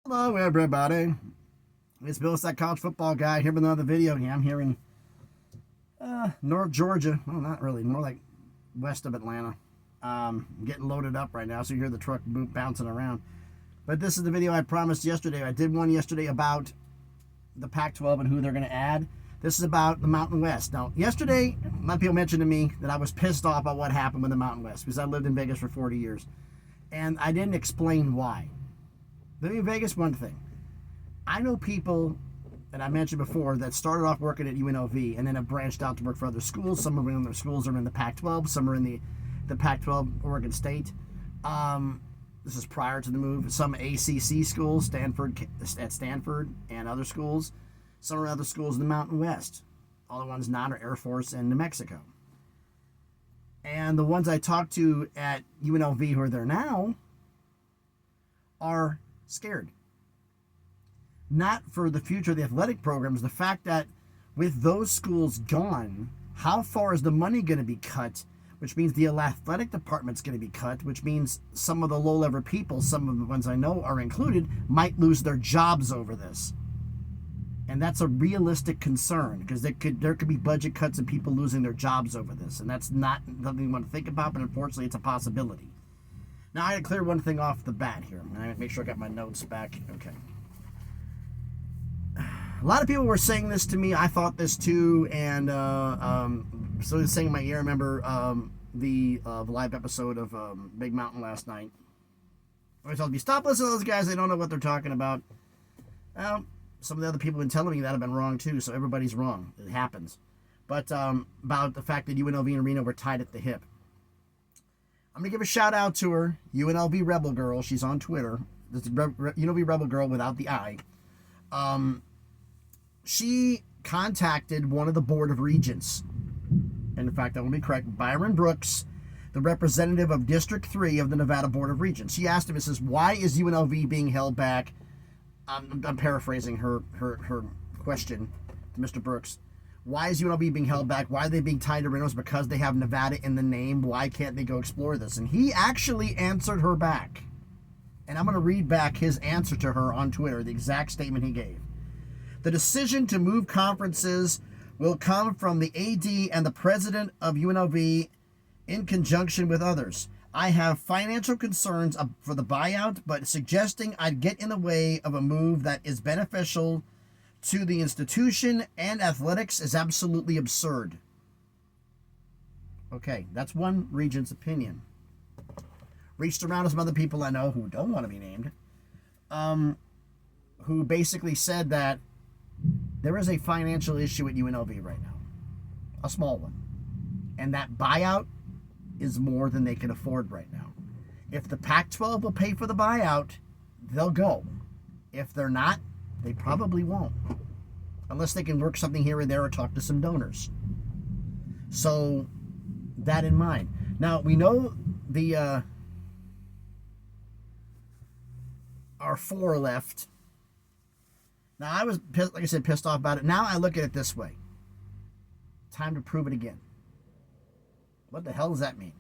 Hello, everybody. It's Bill, that college football guy, here with another video. I'm here in North Georgia. Well, not really, more like west of Atlanta. Getting loaded up right now, so you hear the truck bouncing around. But this is the video I promised yesterday. I did one yesterday about the Pac-12 and who they're going to add. This is about the Mountain West. Now, yesterday, a lot of people mentioned to me that I was pissed off about what happened with the Mountain West because I lived in Vegas for 40 years. And I didn't explain why. Living in Vegas, one thing. I know people that I mentioned before that started off working at UNLV and then have branched out to work for other schools. Some of their schools are in the Pac-12. Some are in the Pac-12, Oregon State. This is prior to the move. Some ACC schools, at Stanford and other schools. Some are other schools in the Mountain West. All the ones not are Air Force and New Mexico. And the ones I talked to at UNLV who are there now are scared. Not for the future of the athletic programs, the fact that with those schools gone, how far is the money going to be cut, which means the athletic department's going to be cut, which means some of the low-level people, some of the ones I know are included, might lose their jobs over this. And that's a realistic concern because there could be budget cuts and people losing their jobs over this. And that's not something you want to think about, but unfortunately it's a possibility. Now, I got to clear one thing off the bat here. I make sure I got my notes back. Okay. A lot of people were saying this to me. I thought this too. And so it's saying in my ear. I remember the live episode of Big Mountain last night. I told me, stop listening to those guys. They don't know what they're talking about. Well, some of the other people have been telling me that have been wrong too. So everybody's wrong. It happens. But about the fact that UNLV and Reno were tied at the hip. I'm going to give a shout out to her, UNLV Rebel Girl. She's on Twitter. This is UNLV Rebel Girl without the I. She contacted one of the Board of Regents. And in fact, I will be correct, Byron Brooks, the representative of District 3 of the Nevada Board of Regents. She asked him, it says, why is UNLV being held back? I'm paraphrasing her question to Mr. Brooks. Why is UNLV being held back? Why are they being tied to Reno? Because they have Nevada in the name. Why can't they go explore this? And he actually answered her back. And I'm going to read back his answer to her on Twitter, the exact statement he gave. The decision to move conferences will come from the AD and the president of UNLV in conjunction with others. I have financial concerns for the buyout, but suggesting I'd get in the way of a move that is beneficial to the institution and athletics is absolutely absurd. Okay, that's one regent's opinion. Reached around to some other people I know who don't want to be named, who basically said that there is a financial issue at UNLV right now, a small one, and that buyout is more than they can afford right now. If the Pac-12 will pay for the buyout, they'll go. If they're not, they probably won't, unless they can work something here and there or talk to some donors. So, that in mind. Now, we know the our four left. Now, I was, like I said, pissed off about it. Now I look at it this way. Time to prove it again. What the hell does that mean?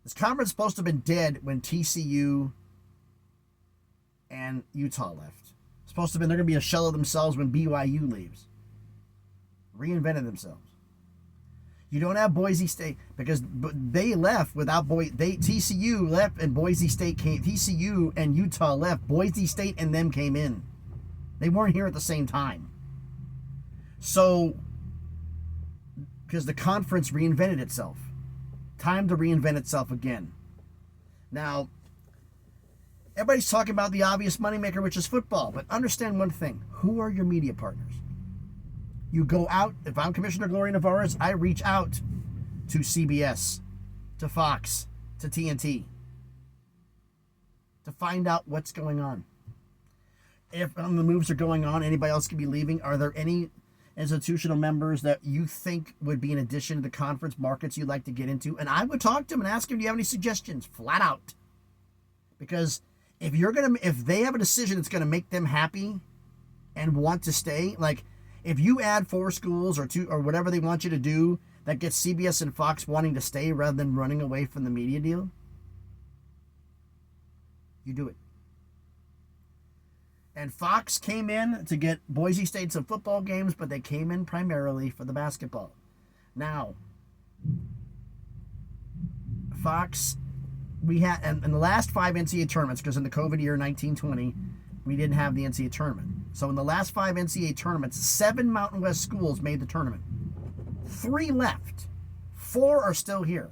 This conference is supposed to have been dead when TCU and Utah left. Supposed to have been, they're going to be a shell of themselves when BYU leaves. Reinvented themselves. You don't have Boise State because they left without TCU left and Boise State came. TCU and Utah left. Boise State and them came in. They weren't here at the same time. So, because the conference reinvented itself. Time to reinvent itself again. Now, everybody's talking about the obvious moneymaker, which is football. But understand one thing. Who are your media partners? You go out. If I'm Commissioner Gloria Nevarez, I reach out to CBS, to Fox, to TNT, to find out what's going on. If the moves are going on, anybody else could be leaving. Are there any institutional members that you think would be in addition to the conference markets you'd like to get into? And I would talk to them and ask them, do you have any suggestions? Flat out. Because if they have a decision that's going to make them happy and want to stay, like if you add 4 schools or 2 or whatever they want you to do that gets CBS and Fox wanting to stay rather than running away from the media deal, you do it. And Fox came in to get Boise State some football games, but they came in primarily for the basketball. Now, Fox, we had in the last 5 NCAA tournaments, because in the COVID year 1920, we didn't have the NCAA tournament. So in the last 5 NCAA tournaments, 7 Mountain West schools made the tournament. 3 left. 4 are still here.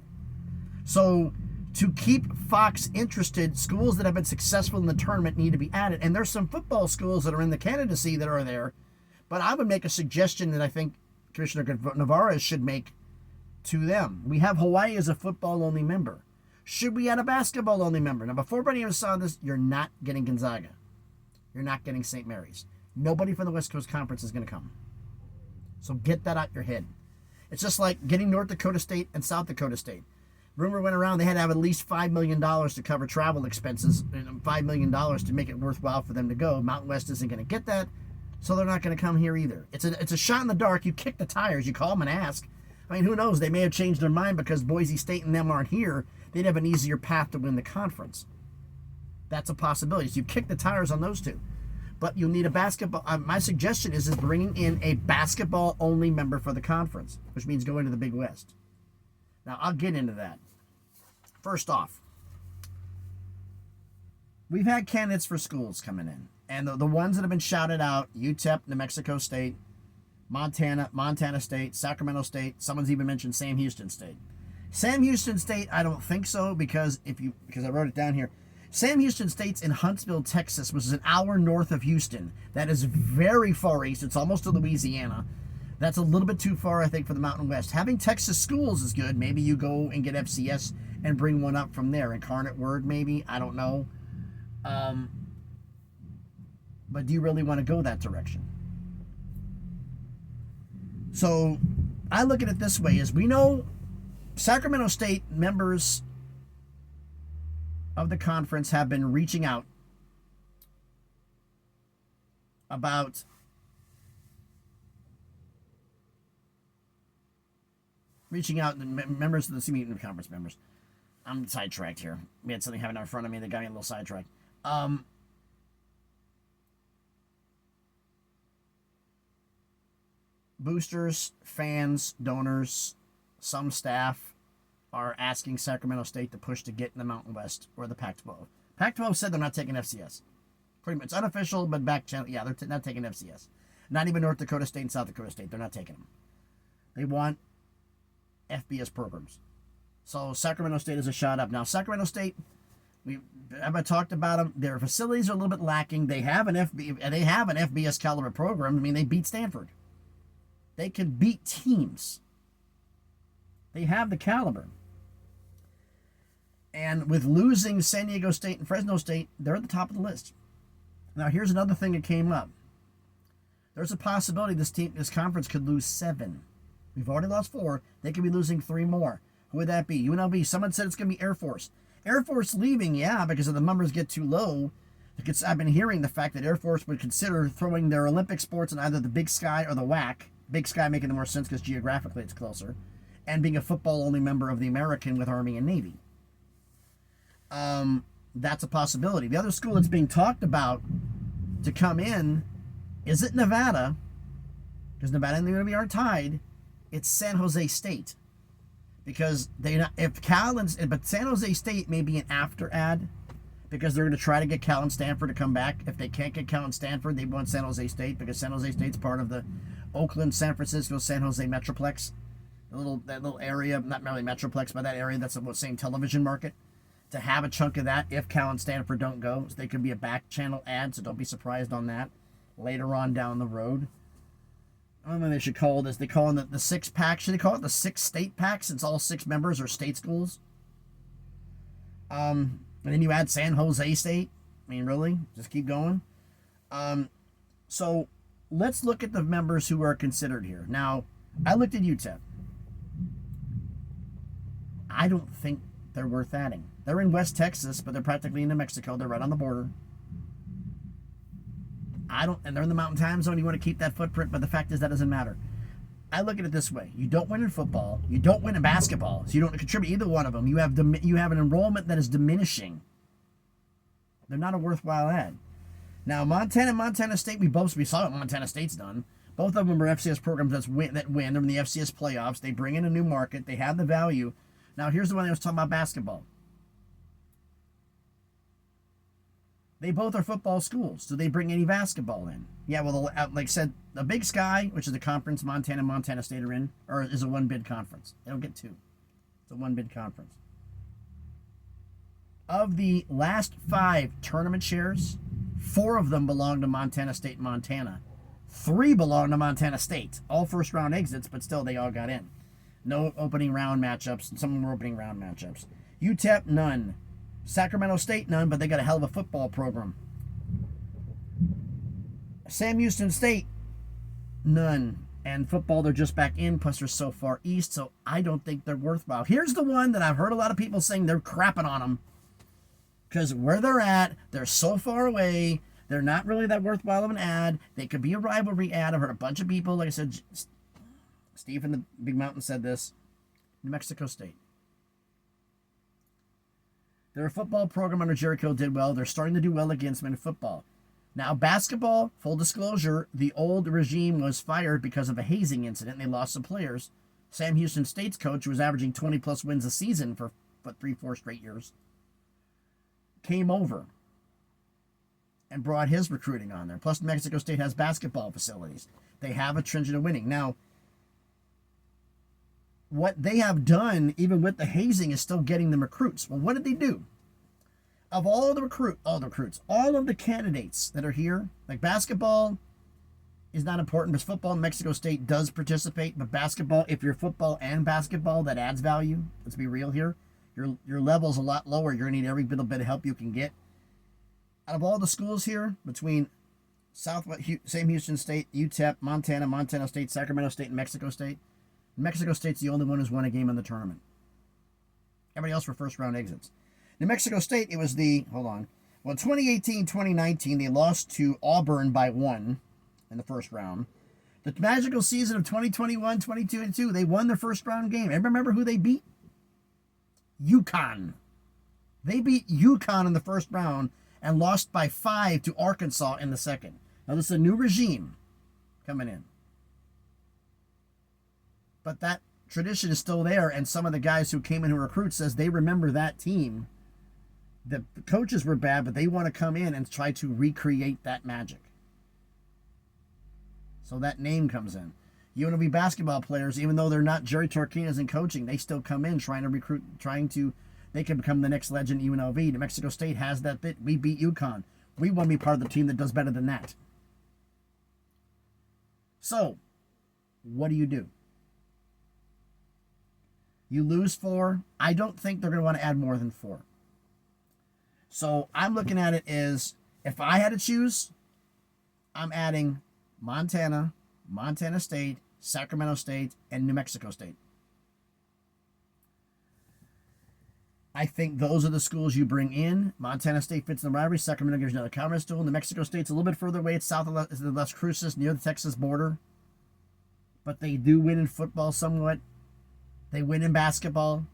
So to keep Fox interested, schools that have been successful in the tournament need to be added. And there's some football schools that are in the candidacy that are there. But I would make a suggestion that I think Commissioner Navarro should make to them. We have Hawaii as a football-only member. Should we add a basketball-only member? Now, before anybody even saw this, you're not getting Gonzaga. You're not getting St. Mary's. Nobody from the West Coast Conference is going to come. So get that out your head. It's just like getting North Dakota State and South Dakota State. Rumor went around they had to have at least $5 million to cover travel expenses, and $5 million to make it worthwhile for them to go. Mountain West isn't going to get that, so they're not going to come here either. It's a shot in the dark. You kick the tires. You call them and ask. I mean, who knows? They may have changed their mind because Boise State and them aren't here. They'd have an easier path to win the conference. That's a possibility. So you kick the tires on those two. But you'll need a basketball. My suggestion is bringing in a basketball-only member for the conference, which means going to the Big West. Now, I'll get into that. First off, we've had candidates for schools coming in. And the ones that have been shouted out, UTEP, New Mexico State, Montana State, Sacramento State. Someone's even mentioned Sam Houston State. Sam Houston State, I don't think so because I wrote it down here. Sam Houston State's in Huntsville, Texas, which is an hour north of Houston. That is very far east. It's almost to Louisiana. That's a little bit too far, I think, for the Mountain West. Having Texas schools is good. Maybe you go and get FCS and bring one up from there. Incarnate Word, maybe. I don't know. But do you really want to go that direction? So I look at it this way, is we know Sacramento State members of the conference have been reaching out about members of the conference members. I'm sidetracked here. We had something happen in front of me that got me a little sidetracked. Boosters, fans, donors, some staff are asking Sacramento State to push to get in the Mountain West or the Pac-12. Pac-12 said they're not taking FCS. Pretty much unofficial, but back channel. Yeah, they're not taking FCS. Not even North Dakota State and South Dakota State. They're not taking them. They want FBS programs. So Sacramento State is a shot up. Now, Sacramento State, I've talked about them. Their facilities are a little bit lacking. They have an FBS caliber program. I mean, they beat Stanford. They can beat teams. They have the caliber. And with losing San Diego State and Fresno State, they're at the top of the list. Now, here's another thing that came up. There's a possibility this conference could lose 7. We've already lost 4. They could be losing 3 more. Who would that be? UNLV. Someone said it's going to be Air Force. Air Force leaving, yeah, because if the numbers get too low. I've been hearing the fact that Air Force would consider throwing their Olympic sports in either the Big Sky or the WAC. Big Sky making the more sense because geographically it's closer. And being a football-only member of the American with Army and Navy. That's a possibility. The other school that's being talked about to come in isn't Nevada, because Nevada and the UNLV aren't tied. It's San Jose State, because but San Jose State may be an after ad, because they're going to try to get Cal and Stanford to come back. If they can't get Cal and Stanford, they want San Jose State, because San Jose State's part of the Oakland, San Francisco, San Jose Metroplex. That little area, not really Metroplex, but that area that's the same television market. To have a chunk of that if Cal and Stanford don't go. So they could be a back channel ad, so don't be surprised on that later on down the road. I don't know what they should call this. They call it the 6-pack. Should they call it the 6 state pack since all 6 members are state schools? And then you add San Jose State. I mean, really? Just keep going. So let's look at the members who are considered here. Now, I looked at UTEP. I don't think they're worth adding. They're in West Texas, but they're practically in New Mexico. They're right on the border. And they're in the Mountain Time Zone. You want to keep that footprint, but the fact is that doesn't matter. I look at it this way: you don't win in football, you don't win in basketball, so you don't contribute either one of them. You have an enrollment that is diminishing. They're not a worthwhile ad. Now, Montana State, we saw what Montana State's done. Both of them are FCS programs that win. They're in the FCS playoffs. They bring in a new market. They have the value. Now, here's the one I was talking about basketball. They both are football schools. Do they bring any basketball in? Yeah, well, like I said, the Big Sky, which is the conference Montana State are in, or is a one-bid conference. They don't get two. It's a one-bid conference. Of the last 5 tournament shares, 4 of them belong to Montana State, Montana. 3 belong to Montana State. All first-round exits, but still they all got in. No opening round matchups. Some of them were opening round matchups. UTEP, none. Sacramento State, none, but they got a hell of a football program. Sam Houston State, none. And football, they're just back in, plus they're so far east, so I don't think they're worthwhile. Here's the one that I've heard a lot of people saying they're crapping on them. Because where they're at, they're so far away, they're not really that worthwhile of an ad. They could be a rivalry ad. I've heard a bunch of people, like I said, Steve in the Big Mountain said this. New Mexico State. Their football program under Jericho did well. They're starting to do well against men in football. Now, basketball, full disclosure, the old regime was fired because of a hazing incident. They lost some players. Sam Houston State's coach, who was averaging 20-plus wins a season for 3-4 straight years, came over and brought his recruiting on there. Plus, New Mexico State has basketball facilities. They have a tradition of winning. Now, what they have done, even with the hazing, is still getting them recruits. Well, what did they do? Of all the candidates that are here, like basketball is not important because football in Mexico State does participate, but basketball, if you're football and basketball, that adds value. Let's be real here. Your level's a lot lower. You're going to need every little bit of help you can get. Out of all the schools here, between Sam Houston State, UTEP, Montana State, Sacramento State, and Mexico State, Mexico State's the only one who's won a game in the tournament. Everybody else were first-round exits. New Mexico State, it was 2018-2019, they lost to Auburn by 1 in the first round. The magical season of 2021-2022, they won their first-round game. Everybody remember who they beat? UConn. They beat UConn in the first round and lost by 5 to Arkansas in the second. Now, this is a new regime coming in. But that tradition is still there, and some of the guys who came in who recruit says they remember that team. The coaches were bad, but they want to come in and try to recreate that magic. So that name comes in. UNLV basketball players, even though they're not Jerry Torquines in coaching, they still come in trying to recruit, they can become the next legend at UNLV. New Mexico State has that bit. We beat UConn. We want to be part of the team that does better than that. So, what do? You lose 4. I don't think they're going to want to add more than 4. So I'm looking at it as, if I had to choose, I'm adding Montana State, Sacramento State, and New Mexico State. I think those are the schools you bring in. Montana State fits in the rivalry. Sacramento gives you another conference duel. New Mexico State's a little bit further away. It's south of the Las Cruces, near the Texas border. But they do win in football somewhat. They win in basketball.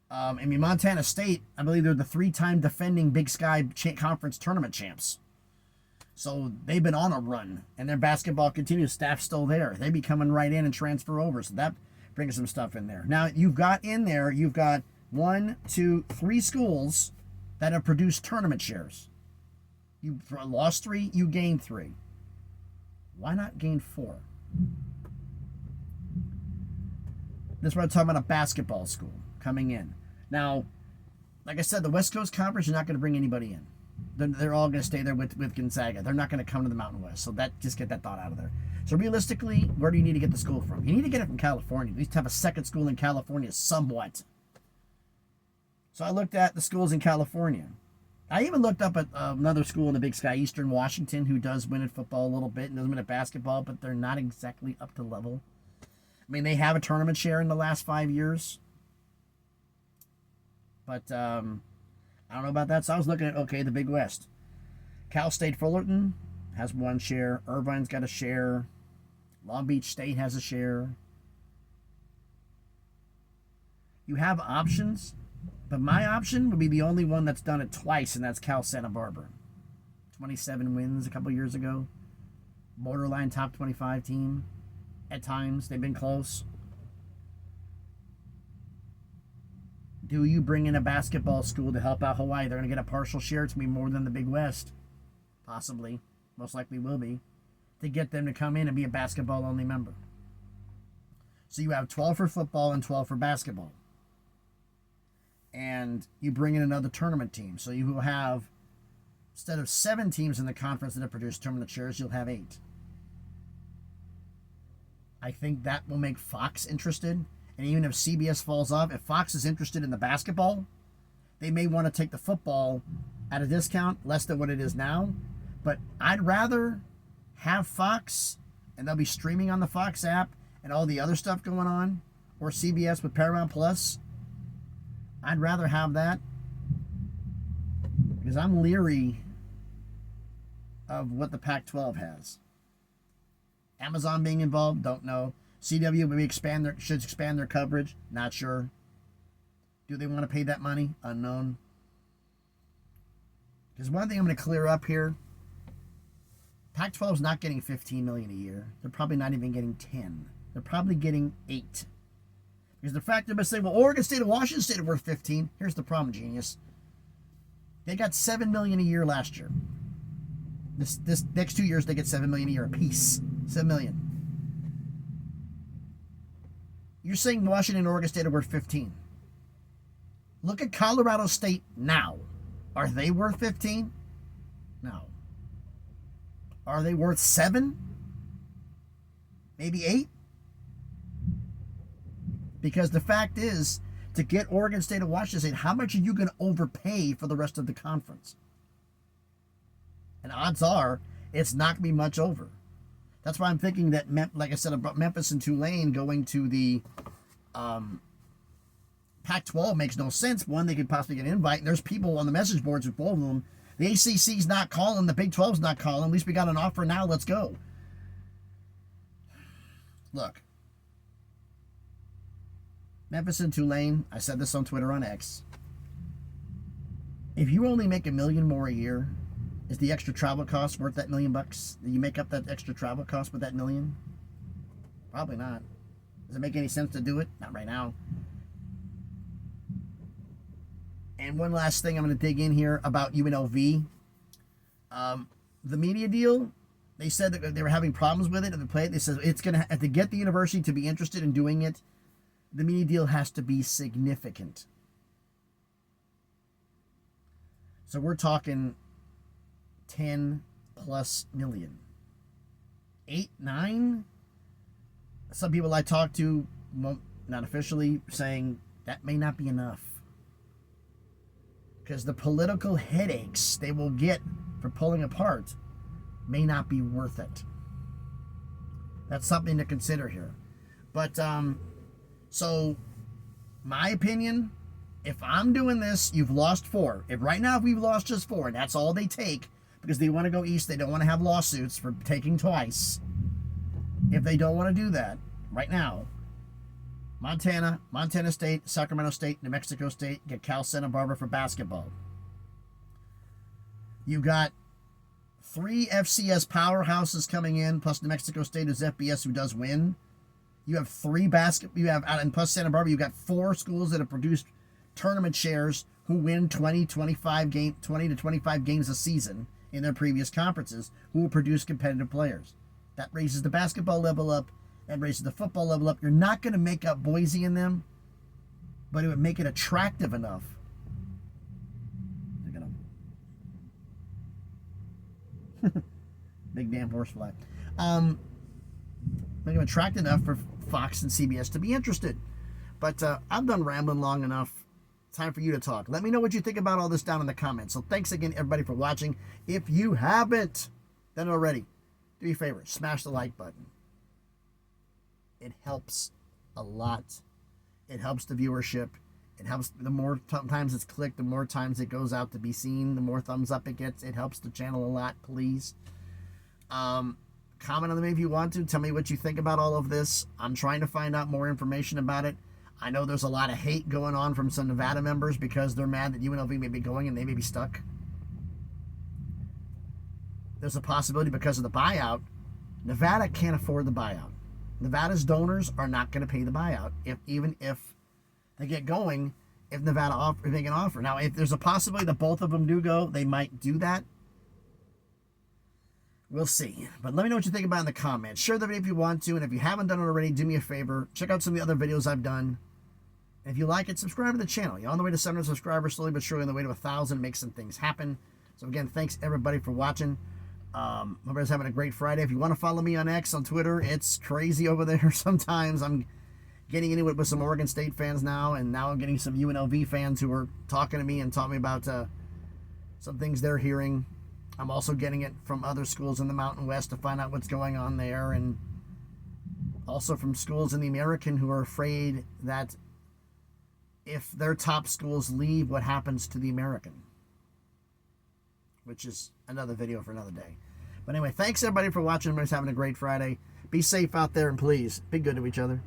Montana State, I believe they're the 3-time defending Big Sky Conference tournament champs. So they've been on a run, and their basketball continues. Staff's still there. They be coming right in and transfer over, so that brings some stuff in there. Now, you've got 1, 2, 3 schools that have produced tournament shares. You lost 3, you gained 3. Why not gain 4? This is what I'm talking about, a basketball school coming in. Now, like I said, the West Coast Conference, you're not going to bring anybody in. They're all going to stay there with Gonzaga. They're not going to come to the Mountain West. So just get that thought out of there. So realistically, where do you need to get the school from? You need to get it from California. At least have a second school in California somewhat. So I looked at the schools in California. I even looked up at another school in the Big Sky, Eastern Washington, who does win at football a little bit and does win at basketball, but they're not exactly up to level. I mean, they have a tournament share in the last 5 years. But I don't know about that. So I was looking at, the Big West. Cal State Fullerton has 1 share. Irvine's got a share. Long Beach State has a share. You have options, but my option would be the only one that's done it twice, and that's Cal Santa Barbara. 27 wins a couple years ago. Borderline top 25 team. At times, they've been close. Do you bring in a basketball school to help out Hawaii? They're going to get a partial share. It's going to be more than the Big West. Possibly. Most likely will be. To get them to come in and be a basketball-only member. So you have 12 for football and 12 for basketball. And you bring in another tournament team. So you will have, instead of 7 teams in the conference that have produced tournament shares, you'll have 8. I think that will make Fox interested. And even if CBS falls off, if Fox is interested in the basketball, they may want to take the football at a discount, less than what it is now. But I'd rather have Fox, and they'll be streaming on the Fox app and all the other stuff going on, or CBS with Paramount Plus. I'd rather have that because I'm leery of what the Pac-12 has. Amazon being involved, don't know. CW maybe should expand their coverage, not sure. Do they want to pay that money? Unknown. Because one thing I'm going to clear up here, Pac-12 is not getting $15 million a year. They're probably not even getting 10. They're probably getting 8. Because the fact they're going to say, well, Oregon State and Washington State are worth 15. Here's the problem, genius. They got $7 million a year last year. This next 2 years, they get $7 million a year apiece. $7 million. You're saying Washington and Oregon State are worth 15. Look at Colorado State now. Are they worth 15? No. Are they worth 7? Maybe 8? Because the fact is, to get Oregon State and Washington State, how much are you going to overpay for the rest of the conference? And odds are, it's not going to be much over. That's why I'm thinking that, like I said, about Memphis and Tulane going to the Pac-12 makes no sense. One, they could possibly get an invite, and there's people on the message boards with both of them. The ACC's not calling, the Big 12's not calling. At least we got an offer now, let's go. Look. Memphis and Tulane, I said this on Twitter on X. If you only make $1 million more a year, is the extra travel cost worth that $1 million bucks? Do you make up that extra travel cost with that $1 million? Probably not. Does it make any sense to do it? Not right now. And one last thing I'm going to dig in here about UNLV. The media deal, they said that they were having problems with it at the play. They said it's going to get the university to be interested in doing it. The media deal has to be significant. So we're talking 10 plus million. 8, 9? Some people I talk to, not officially, saying that may not be enough. Because the political headaches they will get for pulling apart may not be worth it. That's something to consider here. But, so, my opinion, if I'm doing this, you've lost 4. If right now we've lost just 4, and that's all they take, because they want to go east, they don't want to have lawsuits for taking twice. If they don't want to do that, right now, Montana State, Sacramento State, New Mexico State, get Cal Santa Barbara for basketball. You got 3 FCS powerhouses coming in, plus New Mexico State is FBS who does win. You have 3 and plus Santa Barbara, you got 4 schools that have produced tournament shares who win 20 to 25 games a season in their previous conferences, who will produce competitive players. That raises the basketball level up, that raises the football level up. You're not going to make up Boise in them, but it would make it attractive enough. Big damn horsefly. Make them attractive enough for Fox and CBS to be interested. But I'm done rambling long enough. Time for you to talk. Let me know what you think about all this down in the comments. So thanks again, everybody, for watching. If you haven't done it already, do me a favor, smash the like button. It helps a lot. It helps the viewership. It helps. The more times it's clicked, the more times it goes out to be seen, the more thumbs up it gets. It helps the channel a lot, please. Comment on them if you want to. Tell me what you think about all of this. I'm trying to find out more information about it. I know there's a lot of hate going on from some Nevada members because they're mad that UNLV may be going and they may be stuck. there's a possibility because of the buyout. Nevada can't afford the buyout. Nevada's donors are not going to pay the buyout, even if they get going. If Nevada if they can offer. Now, if there's a possibility that both of them do go, they might do that. We'll see. But let me know what you think about it in the comments. Share the video if you want to, and if you haven't done it already, do me a favor. Check out some of the other videos I've done. And if you like it, subscribe to the channel. You're on the way to 700 subscribers, slowly but surely on the way to 1,000, make some things happen. So again, thanks everybody for watching. Hope everybody's having a great Friday. If you want to follow me on X, on Twitter, it's crazy over there sometimes. I'm getting into it with some Oregon State fans now, and now I'm getting some UNLV fans who are talking to me and talking about some things they're hearing. I'm also getting it from other schools in the Mountain West to find out what's going on there, and also from schools in the American who are afraid that if their top schools leave, what happens to the American, which is another video for another day. But anyway, thanks everybody for watching. Everybody's having a great Friday. Be safe out there, and please be good to each other.